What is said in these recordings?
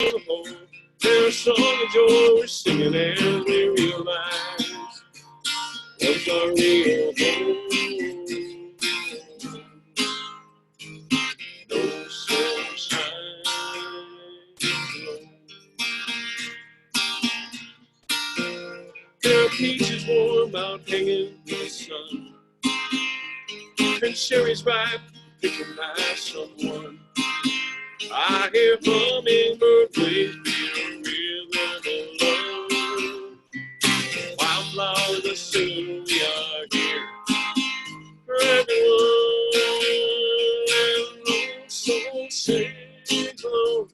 home. There's a song of joy we're singing as we realize love's our real home. No sunshine alone. There are peaches warm out hanging in the sun, and cherries ripe picking by someone. I hear hummingbird waves beat a rhythm of love. Wildflowers are singing, we are here for everyone. And no soul sings alone.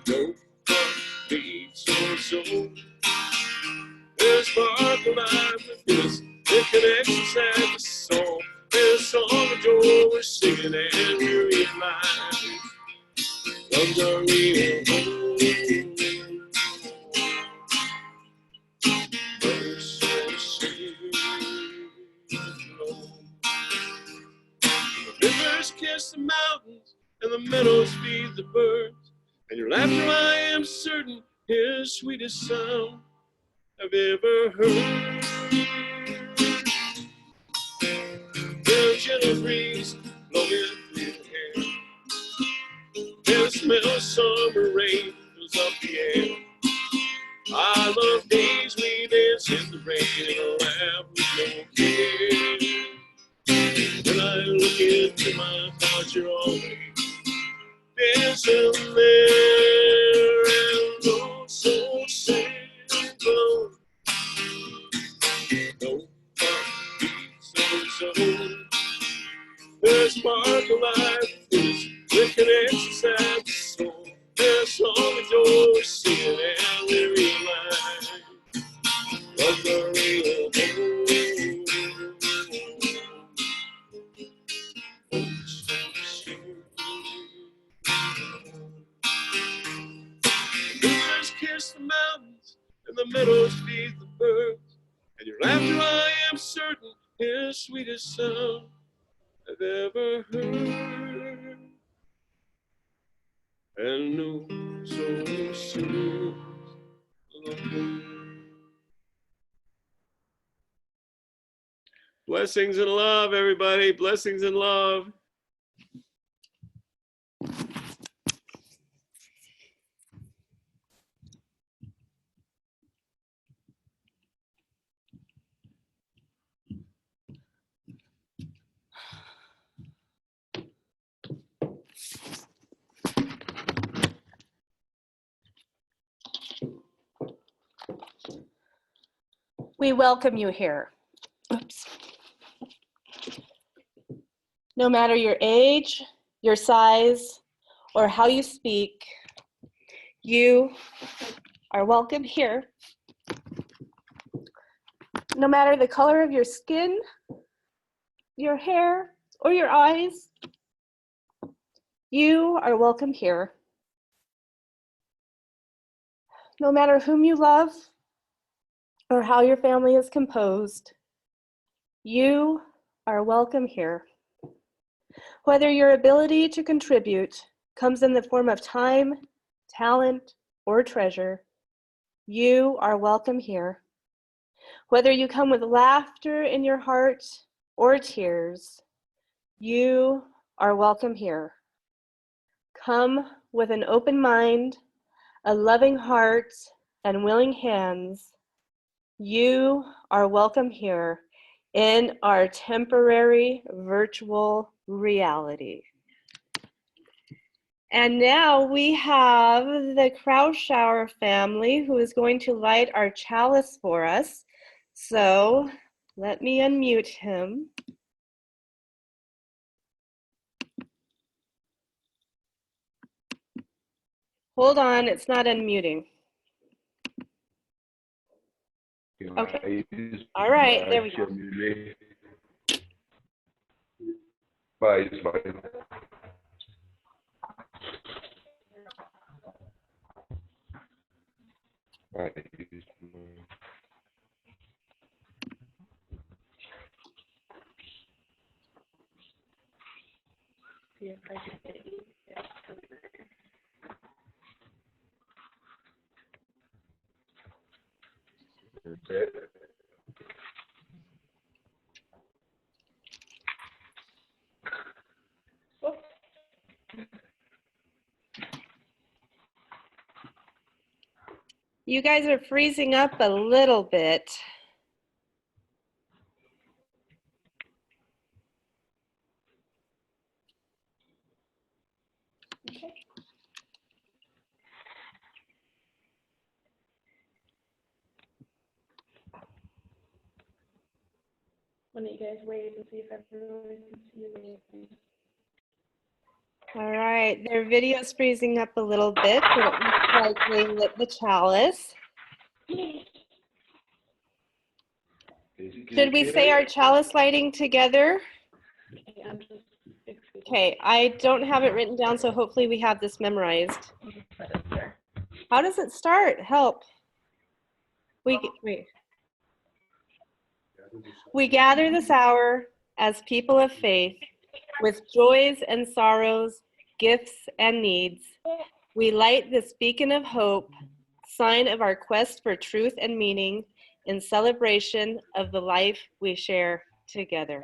No one beats or soul. There's spark of life with this. It can exercise the soul. There's a song of joy we're singing and we realize love's our real home. Birds so sing low. The rivers kiss the mountains and the meadows feed the birds. And your laughter, I am certain, is sweetest sound I've ever heard. The gentle breeze blowing through your hair, and the smell of summer rain fills up the air. I love days we dance in the rain and laugh with no care. When I look into my heart, you're always dancing there, and no soul sings alone. No heart beats so soul. There's spark of life is that can exercise the soul. There's a song of joy we're singing and we realize love's our real home. The rivers kiss the mountains and the meadows feed the birds. And your laughter, I am certain, is sweetest sound I've ever heard. And no soul sings alone. Blessings and love, everybody. Blessings and love. We welcome you here. Oops. No matter your age, your size, or how you speak, you are welcome here. No matter the color of your skin, your hair, or your eyes, you are welcome here. No matter whom you love or how your family is composed, you are welcome here. Whether your ability to contribute comes in the form of time, talent, or treasure, you are welcome here. Whether you come with laughter in your heart or tears, you are welcome here. Come with an open mind, a loving heart, and willing hands. You are welcome here in our temporary virtual reality. And now we have the Kraushour family who is going to light our chalice for us. So let me unmute him. Hold on, it's not unmuting. Okay. All right, there we go. Bye. You guys are freezing up a little bit. Okay. Why don't you guys wave and see if everyone can see anything? All right, their video's freezing up a little bit, but it looks like they lit the chalice. Should we say our chalice lighting together? Okay, I'm just fixing Okay, I don't have it written down, so hopefully we have this memorized. it there. How does it start? Help. Wait. We gather this hour as people of faith, with joys and sorrows, gifts and needs. We light this beacon of hope, sign of our quest for truth and meaning, in celebration of the life we share together.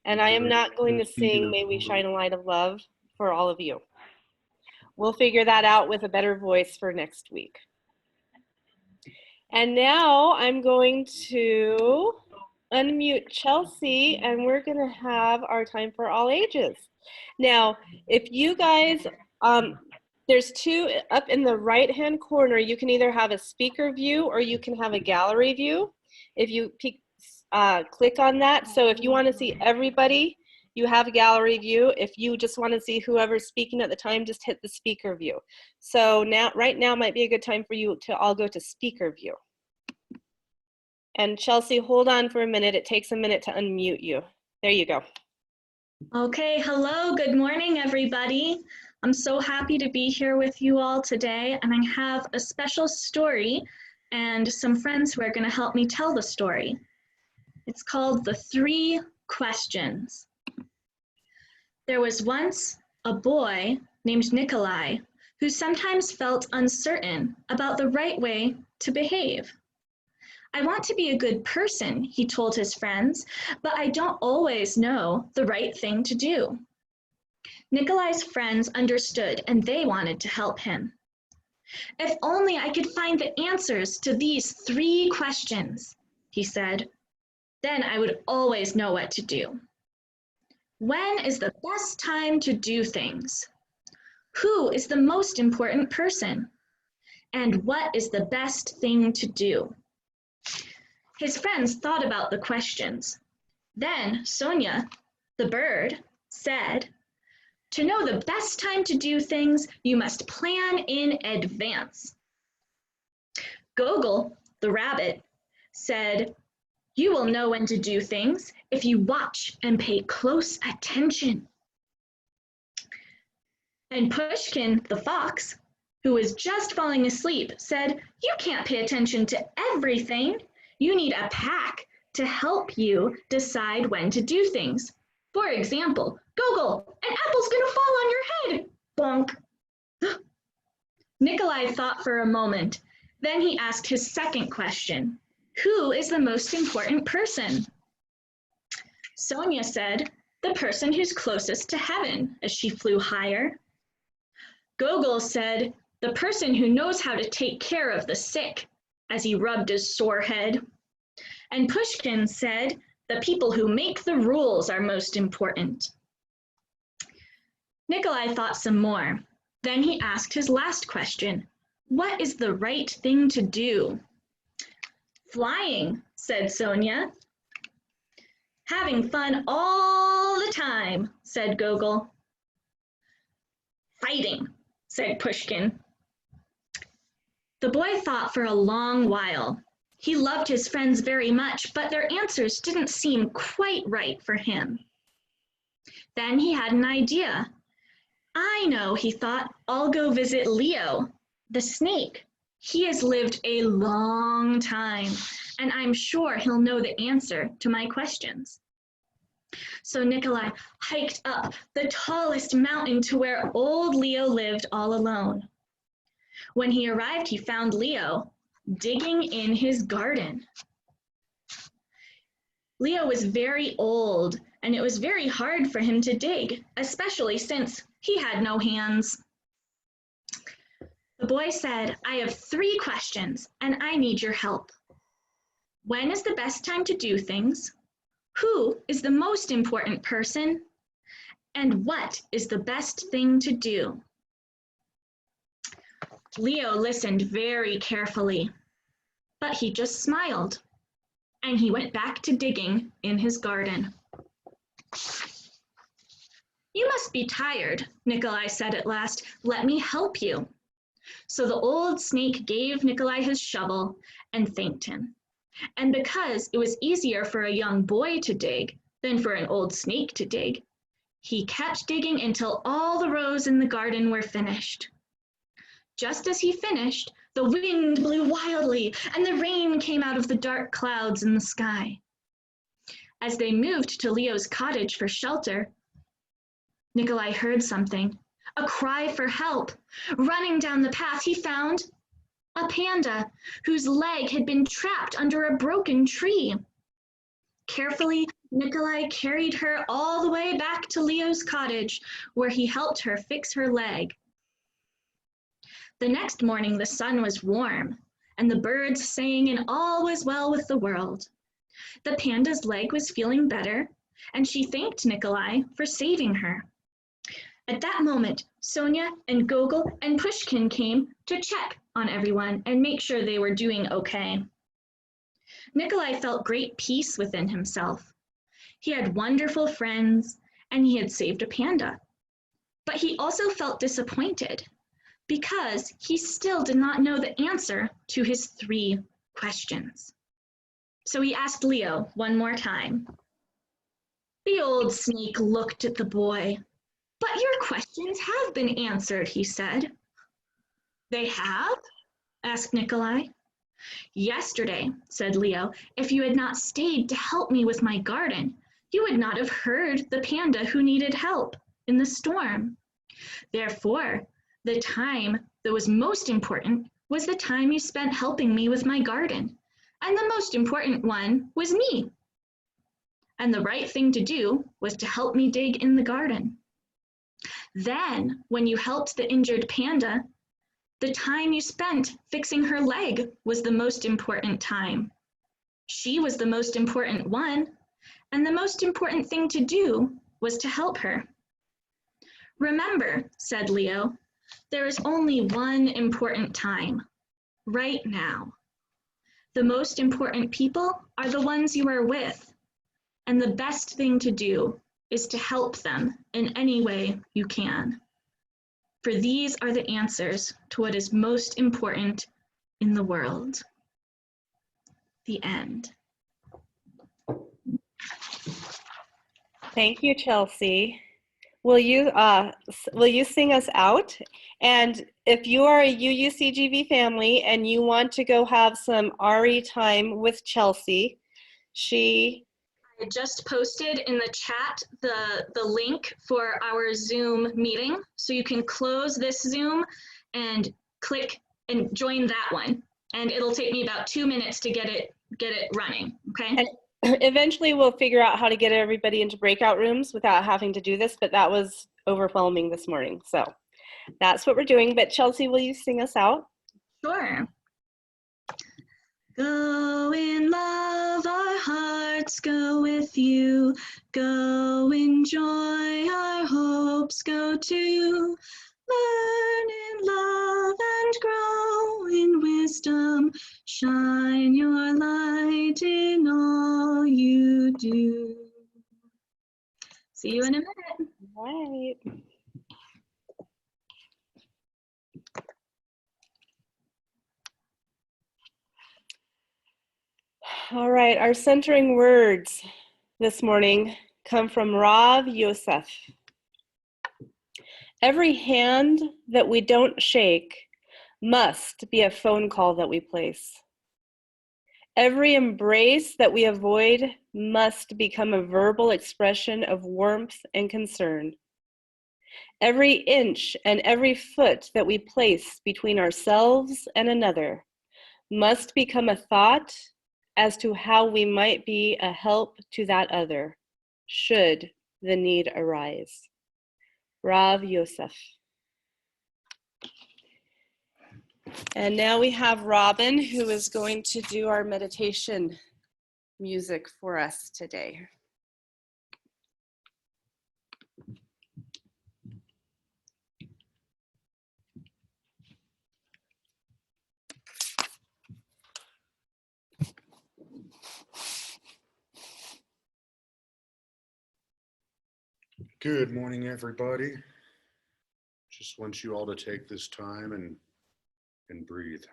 And I am not going to sing May We Shine a Light of Love for all of you. We'll figure that out with a better voice for next week. And now I'm going to unmute Chelsea, and we're going to have our time for all ages. Now, if you guys, there's two up in the right-hand corner. You can either have a speaker view or you can have a gallery view. If you click on that, so if you want to see everybody, you have a gallery view. If you just want to see whoever's speaking at the time, just hit the speaker view. So now, right now might be a good time for you to all go to speaker view. And Chelsea, hold on for a minute. It takes a minute to unmute you. There you go. Okay, hello, good morning, everybody. I'm so happy to be here with you all today, and I have a special story and some friends who are going to help me tell the story. It's called The 3 Questions. There was once a boy named Nikolai who sometimes felt uncertain about the right way to behave. I want to be a good person, he told his friends, but I don't always know the right thing to do. Nikolai's friends understood and they wanted to help him. If only I could find the answers to these 3 questions, he said. Then I would always know what to do. When is the best time to do things? Who is the most important person? And what is the best thing to do? His friends thought about the questions. Then Sonia, the bird, said, "To know the best time to do things, you must plan in advance." Gogol, the rabbit, said, "You will know when to do things if you watch and pay close attention." And Pushkin, the fox, who was just falling asleep, said, "You can't pay attention to everything. You need a pack to help you decide when to do things. For example, Gogol, an apple's gonna fall on your head. Bonk." Nikolai thought for a moment. Then he asked his second question. Who is the most important person? Sonia said, "The person who's closest to heaven," as she flew higher. Gogol said, "The person who knows how to take care of the sick," as he rubbed his sore head. And Pushkin said, "The people who make the rules are most important." Nikolai thought some more. Then he asked his last question. What is the right thing to do? "Flying," said Sonia. "Having fun all the time," said Gogol. "Fighting," said Pushkin. The boy thought for a long while. He loved his friends very much, but their answers didn't seem quite right for him. Then he had an idea. "I know," he thought, "I'll go visit Leo, the snake. He has lived a long time, and I'm sure he'll know the answer to my questions." So Nikolai hiked up the tallest mountain to where old Leo lived all alone. When he arrived, he found Leo digging in his garden. Leo was very old, and it was very hard for him to dig, especially since he had no hands. The boy said, "I have 3 questions, and I need your help. When is the best time to do things? Who is the most important person? And what is the best thing to do?" Leo listened very carefully, but he just smiled, and he went back to digging in his garden. "You must be tired," Nikolai said at last. "Let me help you." So the old snake gave Nikolai his shovel and thanked him. And because it was easier for a young boy to dig than for an old snake to dig, he kept digging until all the rows in the garden were finished. Just as he finished, the wind blew wildly, and the rain came out of the dark clouds in the sky. As they moved to Leo's cottage for shelter, Nikolai heard something, a cry for help. Running down the path, he found a panda whose leg had been trapped under a broken tree. Carefully, Nikolai carried her all the way back to Leo's cottage, where he helped her fix her leg. The next morning, the sun was warm, and the birds sang, and all was well with the world. The panda's leg was feeling better, and she thanked Nikolai for saving her. At that moment, Sonia and Gogol and Pushkin came to check on everyone and make sure they were doing okay. Nikolai felt great peace within himself. He had wonderful friends, and he had saved a panda. But he also felt disappointed because he still did not know the answer to his 3 questions. So he asked Leo one more time. The old snake looked at the boy. "But your questions have been answered," he said. "They have?" asked Nikolai. "Yesterday," said Leo, "if you had not stayed to help me with my garden, you would not have heard the panda who needed help in the storm. Therefore, the time that was most important was the time you spent helping me with my garden, and the most important one was me. And the right thing to do was to help me dig in the garden. Then, when you helped the injured panda, the time you spent fixing her leg was the most important time. She was the most important one, and the most important thing to do was to help her. Remember," said Leo, "there is only one important time, right now. The most important people are the ones you are with, and the best thing to do is to help them in any way you can. For these are the answers to what is most important in the world." The end. Thank you, Chelsea. Will you sing us out? And if you are a UUCGV family and you want to go have some RE time with Chelsea, I just posted in the chat the link for our Zoom meeting, so you can close this Zoom and click and join that one. And it'll take me about 2 minutes to get it running, okay? And eventually we'll figure out how to get everybody into breakout rooms without having to do this, but that was overwhelming this morning. So that's what we're doing. But Chelsea, will you sing us out? Sure. Go in love, our hearts go with you. Go in joy, our hopes go too. Learn in love and grow in wisdom. Shine your light in all you do. See you in a minute. All right. All right, our centering words this morning come from Rav Yosef. Every hand that we don't shake must be a phone call that we place. Every embrace that we avoid must become a verbal expression of warmth and concern. Every inch and every foot that we place between ourselves and another must become a thought as to how we might be a help to that other, should the need arise. Rav Yosef. And now we have Robin, who is going to do our meditation music for us today. Good morning, everybody. Just want you all to take this time and breathe.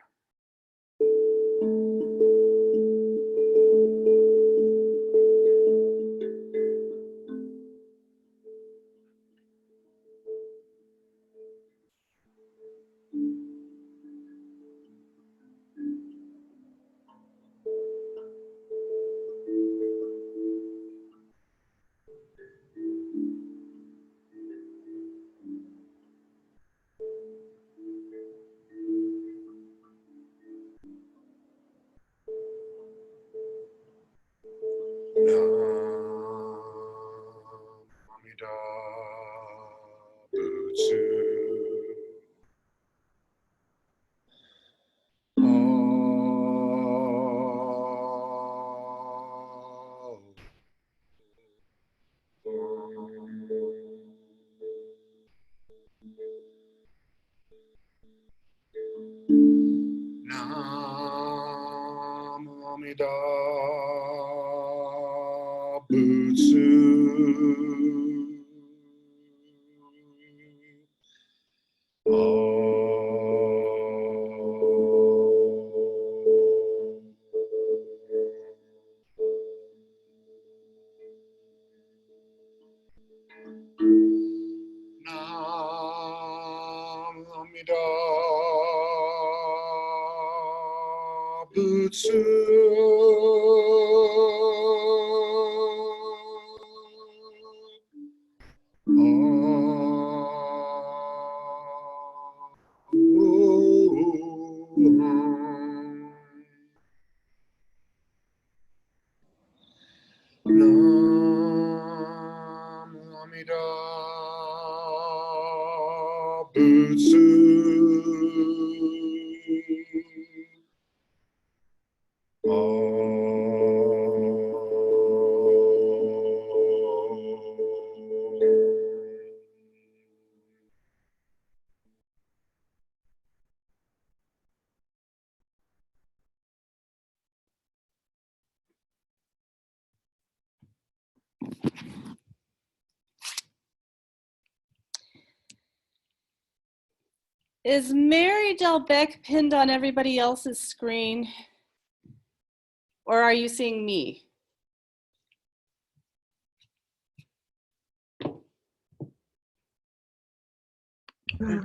Is Mary Delbecq pinned on everybody else's screen? Or are you seeing me? I'm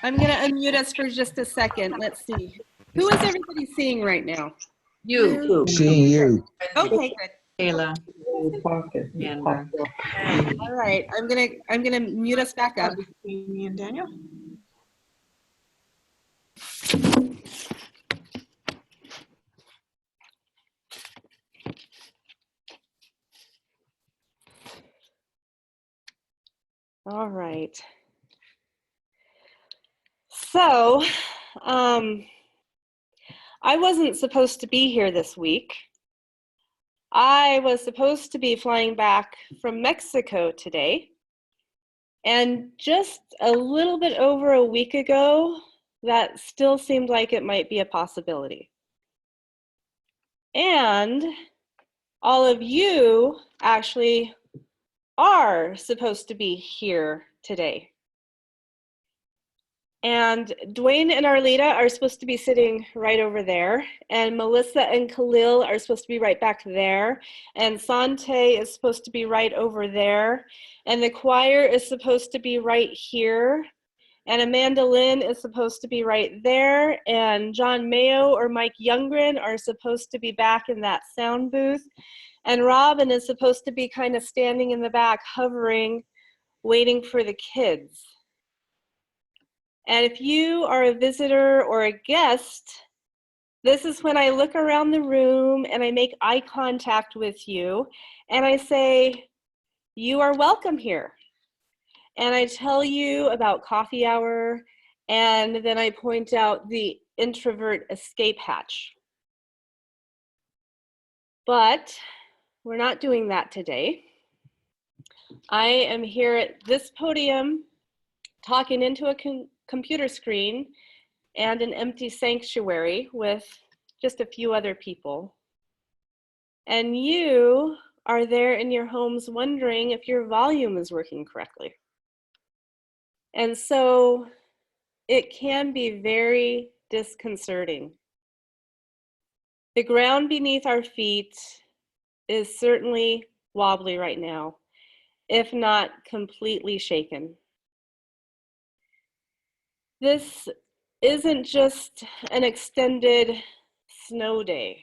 gonna unmute us for just a second. Let's see. Who is everybody seeing right now? You. Seeing you. Okay, good. Kayla. Amber. All right, I'm gonna mute us back up. Me and Daniel. All right. So, I wasn't supposed to be here this week. I was supposed to be flying back from Mexico today. And just a little bit over a week ago, that still seemed like it might be a possibility. And all of you actually are supposed to be here today. And Dwayne and Arlita are supposed to be sitting right over there. And Melissa and Khalil are supposed to be right back there. And Sante is supposed to be right over there. And the choir is supposed to be right here. And Amanda Lynn is supposed to be right there. And John Mayo or Mike Youngren are supposed to be back in that sound booth. And Robin is supposed to be kind of standing in the back, hovering, waiting for the kids. And if you are a visitor or a guest This is when I look around the room and I make eye contact with you and I say, you are welcome here. And I tell you about coffee hour, and then I point out the introvert escape hatch. But we're not doing that today. I am here at this podium talking into a computer screen and an empty sanctuary with just a few other people. And you are there in your homes wondering if your volume is working correctly. And so it can be very disconcerting. The ground beneath our feet is certainly wobbly right now, if not completely shaken. This isn't just an extended snow day.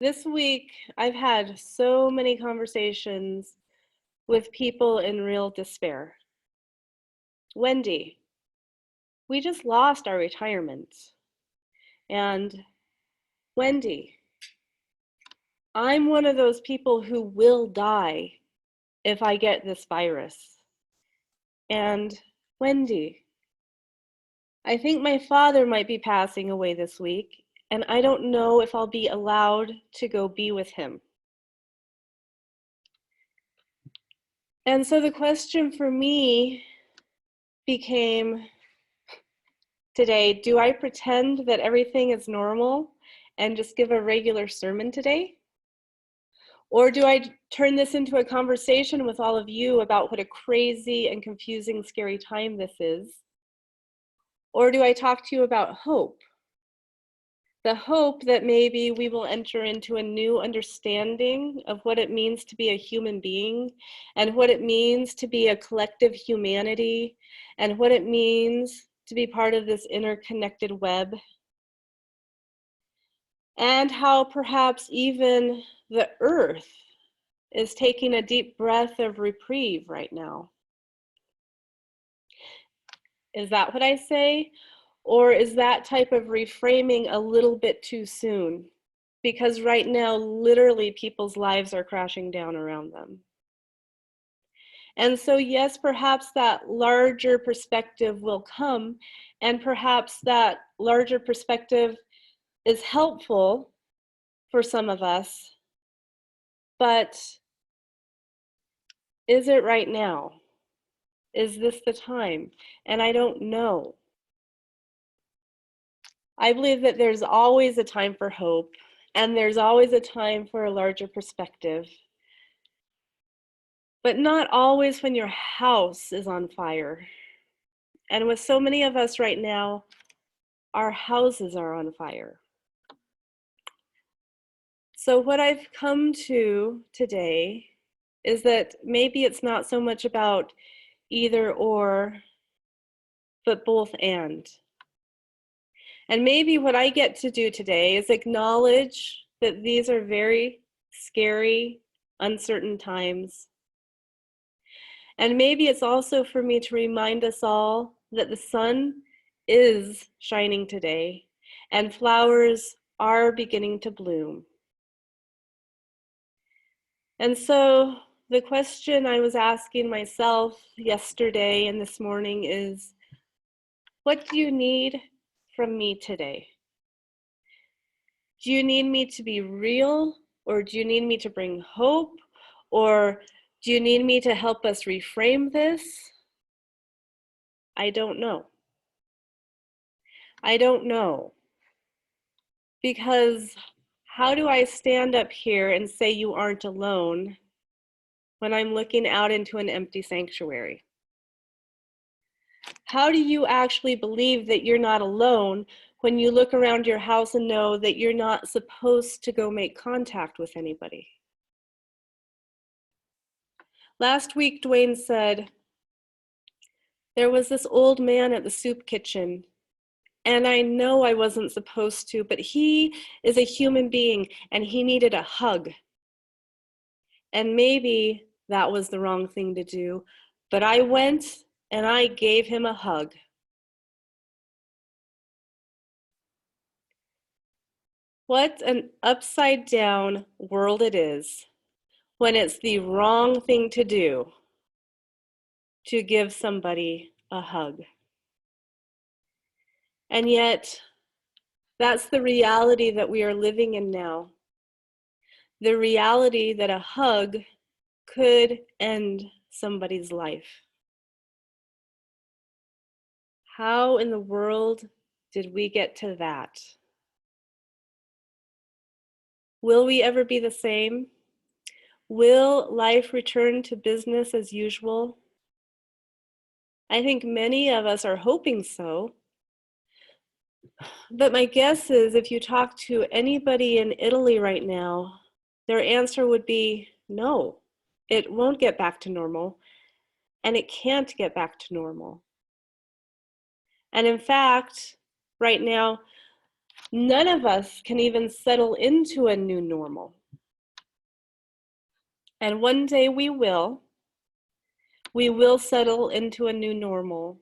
This week, I've had so many conversations with people in real despair. Wendy, we just lost our retirement. And Wendy, I'm one of those people who will die if I get this virus. And Wendy, I think my father might be passing away this week, and I don't know if I'll be allowed to go be with him. And so the question for me became today, do I pretend that everything is normal and just give a regular sermon today? Or do I turn this into a conversation with all of you about what a crazy and confusing, scary time this is? Or do I talk to you about hope? The hope that maybe we will enter into a new understanding of what it means to be a human being and what it means to be a collective humanity and what it means to be part of this interconnected web. And how perhaps even the earth is taking a deep breath of reprieve right now. Is that what I say? Or is that type of reframing a little bit too soon? Because right now, literally, people's lives are crashing down around them. And so, yes, perhaps that larger perspective will come, and perhaps that larger perspective is helpful for some of us, but is it right now? Is this the time? And I don't know. I believe that there's always a time for hope, and there's always a time for a larger perspective. But not always when your house is on fire. And with so many of us right now, our houses are on fire. So what I've come to today is that maybe it's not so much about either or, but both and. And maybe what I get to do today is acknowledge that these are very scary, uncertain times. And maybe it's also for me to remind us all that the sun is shining today and flowers are beginning to bloom. And so the question I was asking myself yesterday and this morning is, what do you need from me today? Do you need me to be real, or do you need me to bring hope, or do you need me to help us reframe this? I don't know. I don't know. Because how do I stand up here and say you aren't alone when I'm looking out into an empty sanctuary? How do you actually believe that you're not alone when you look around your house and know that you're not supposed to go make contact with anybody? Last week, Dwayne said, there was this old man at the soup kitchen, and I know I wasn't supposed to, but he is a human being and he needed a hug. And maybe that was the wrong thing to do, but I went and I gave him a hug. What an upside down world it is when it's the wrong thing to do to give somebody a hug. And yet, that's the reality that we are living in now. The reality that a hug could end somebody's life. How in the world did we get to that? Will we ever be the same? Will life return to business as usual? I think many of us are hoping so. But my guess is if you talk to anybody in Italy right now, their answer would be no, it won't get back to normal, and it can't get back to normal. And in fact, right now, none of us can even settle into a new normal. And one day we will. We will settle into a new normal,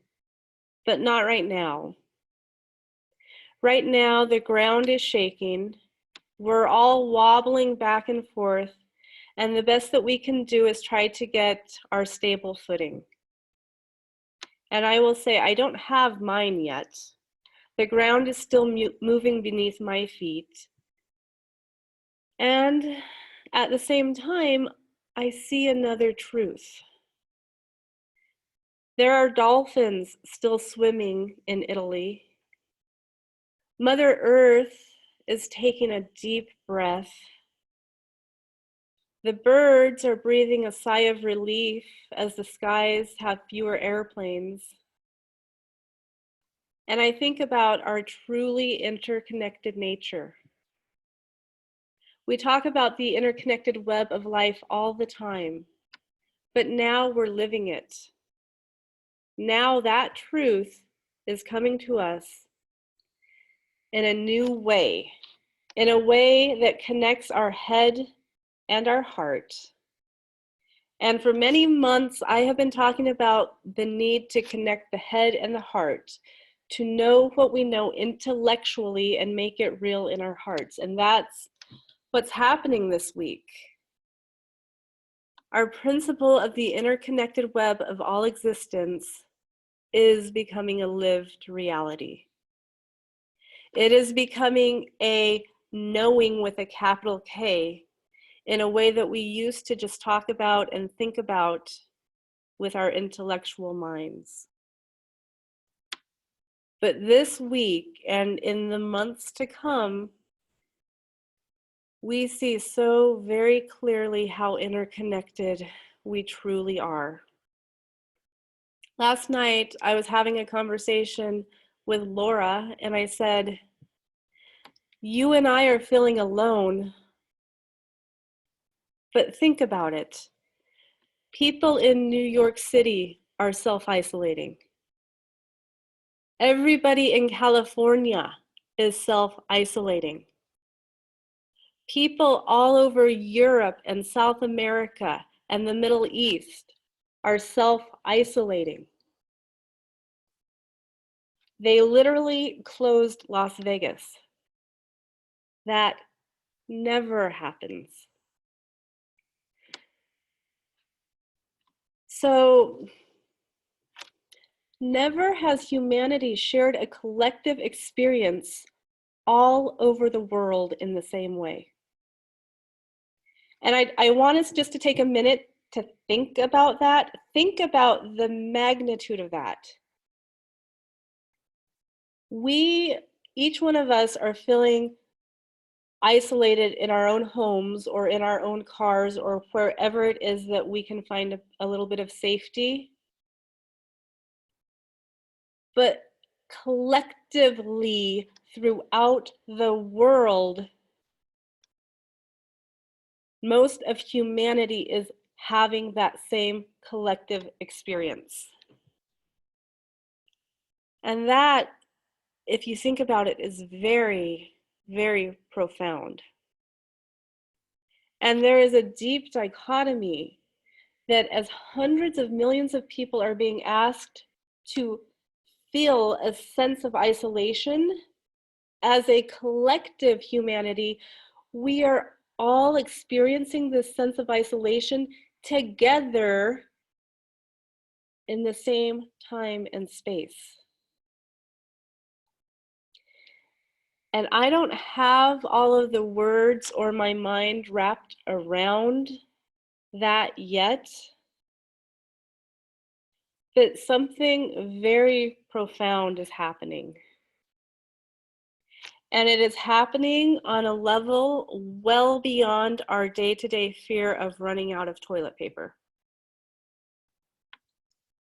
but not right now. Right now, the ground is shaking. We're all wobbling back and forth, and the best that we can do is try to get our stable footing. And I will say, I don't have mine yet. The ground is still moving beneath my feet. And at the same time, I see another truth. There are dolphins still swimming in Italy. Mother Earth is taking a deep breath. The birds are breathing a sigh of relief as the skies have fewer airplanes. And I think about our truly interconnected nature. We talk about the interconnected web of life all the time, but now we're living it. Now that truth is coming to us in a new way, in a way that connects our head and our heart. And for many months, I have been talking about the need to connect the head and the heart, to know what we know intellectually and make it real in our hearts. And that's what's happening this week. Our principle of the interconnected web of all existence is becoming a lived reality. It is becoming a knowing with a capital K in a way that we used to just talk about and think about with our intellectual minds. But this week and in the months to come, we see so very clearly how interconnected we truly are. Last night, I was having a conversation with Laura, and I said, you and I are feeling alone, but think about it. People in New York City are self-isolating. Everybody in California is self-isolating. People all over Europe and South America and the Middle East are self-isolating. They literally closed Las Vegas. That never happens. So, never has humanity shared a collective experience all over the world in the same way. And I want us just to take a minute to think about that. Think about the magnitude of that. Each one of us are feeling isolated in our own homes or in our own cars or wherever it is that we can find a little bit of safety. But collectively throughout the world, most of humanity is having that same collective experience. And that, if you think about it, is very, very profound. And there is a deep dichotomy that as hundreds of millions of people are being asked to feel a sense of isolation, as a collective humanity, we are all experiencing this sense of isolation together in the same time and space. And I don't have all of the words or my mind wrapped around that yet, but something very profound is happening. And it is happening on a level well beyond our day-to-day fear of running out of toilet paper.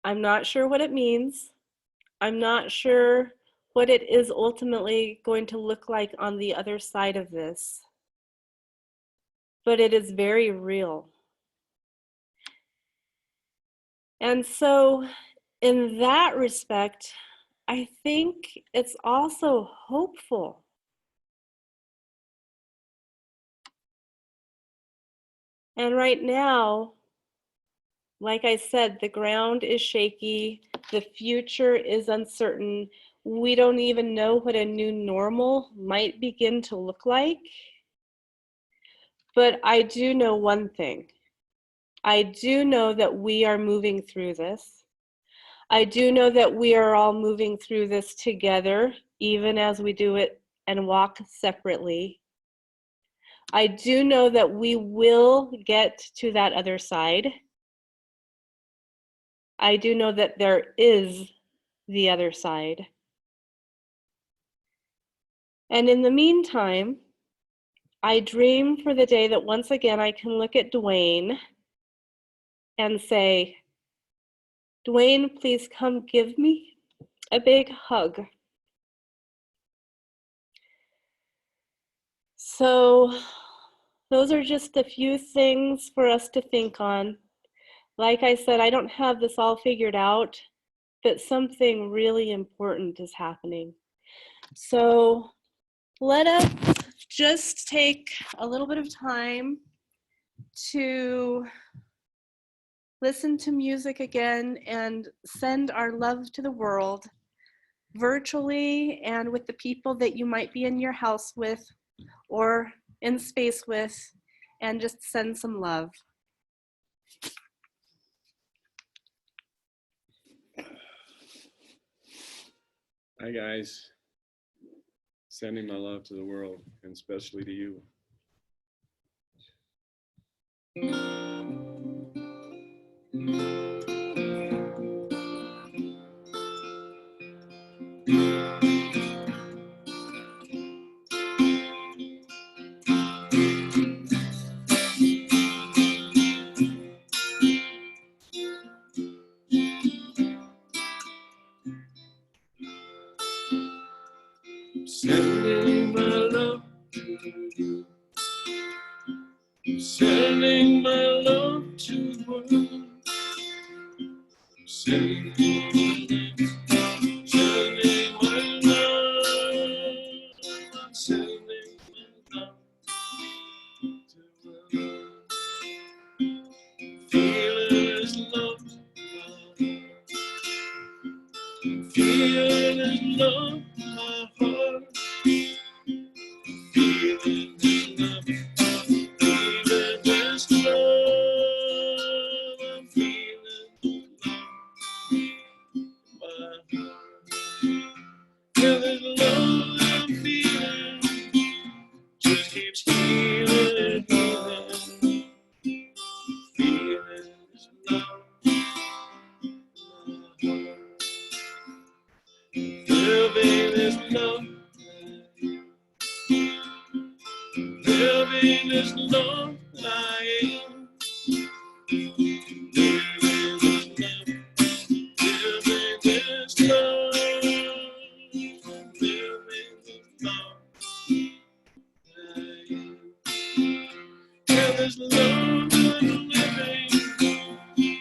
I'm not sure what it means. I'm not sure what it is ultimately going to look like on the other side of this, but it is very real. And so in that respect, I think it's also hopeful. And right now, like I said, the ground is shaky, the future is uncertain. We don't even know what a new normal might begin to look like. But I do know one thing. I do know that we are moving through this. I do know that we are all moving through this together, even as we do it and walk separately. I do know that we will get to that other side. I do know that there is the other side. And in the meantime, I dream for the day that once again I can look at Dwayne and say, Dwayne, please come give me a big hug. So those are just a few things for us to think on. Like I said, I don't have this all figured out, but something really important is happening. So let us just take a little bit of time to listen to music again and send our love to the world virtually and with the people that you might be in your house with or in space with, and just send some love. Hi guys, sending my love to the world and especially to you. Sending my love, sending my love to the world. Sending my love, sending my love to the world. Feeling is love, feeling is love, my heart. Feeling is love, feeling is love, I'm feeling love, my heart. Feeling love, I'm feeling, just keeps healing, healing. Feeling is love, my heart. Living is love. Living is love, I am. Living is love. Living is love. Living is love, I am. Yeah, there's love in living.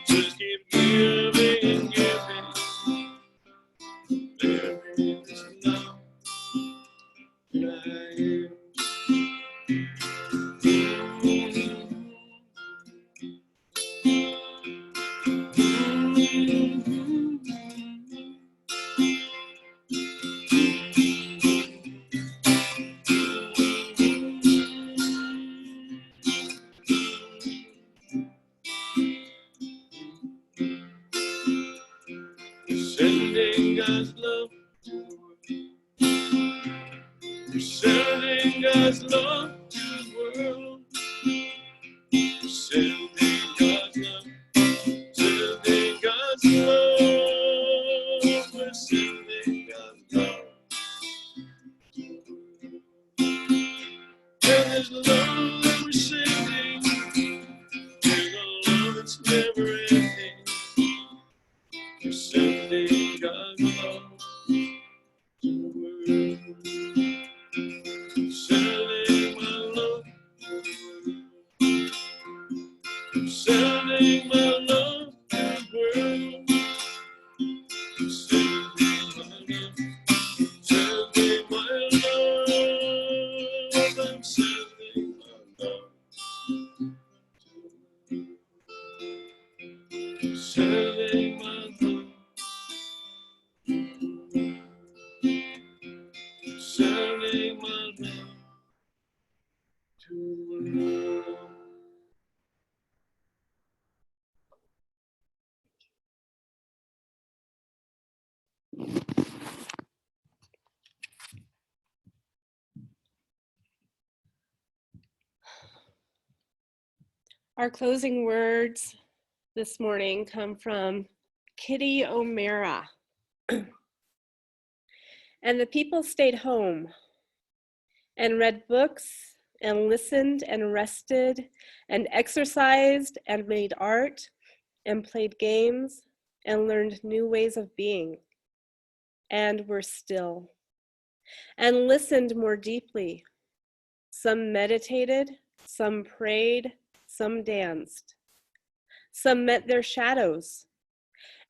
Just keep giving and giving. Living is love, I am. Sending God's love to the world. Sending God's love. Sending God's love. We're sending God's love. And this love that we're sending is a love that's never ending. We're sending God's love to the world. Sending my love to the world. Sending my love to the world. Sending my love. Sending my love. I'm sending my love. Sending my love. Sending my love to the world. Our closing words this morning come from Kitty O'Mara. And the people stayed home and read books and listened and rested and exercised and made art and played games and learned new ways of being and were still and listened more deeply. Some meditated, some prayed, some danced. Some met their shadows,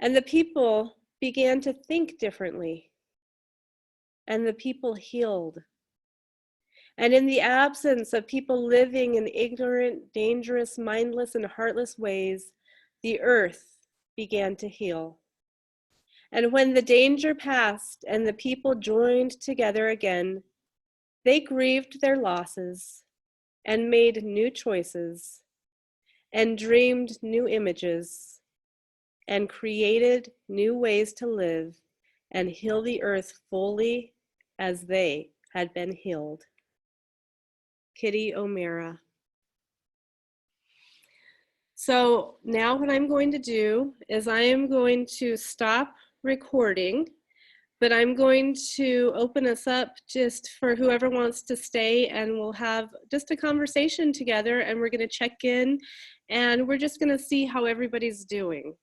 and the people began to think differently. And the people healed. And in the absence of people living in ignorant, dangerous, mindless, and heartless ways, the earth began to heal. And when the danger passed and the people joined together again, they grieved their losses and made new choices and dreamed new images and created new ways to live and heal the earth fully as they had been healed. Kitty O'Mara. So now what I'm going to do is I am going to stop recording, but I'm going to open us up just for whoever wants to stay, and we'll have just a conversation together, and we're going to check in, and we're just going to see how everybody's doing.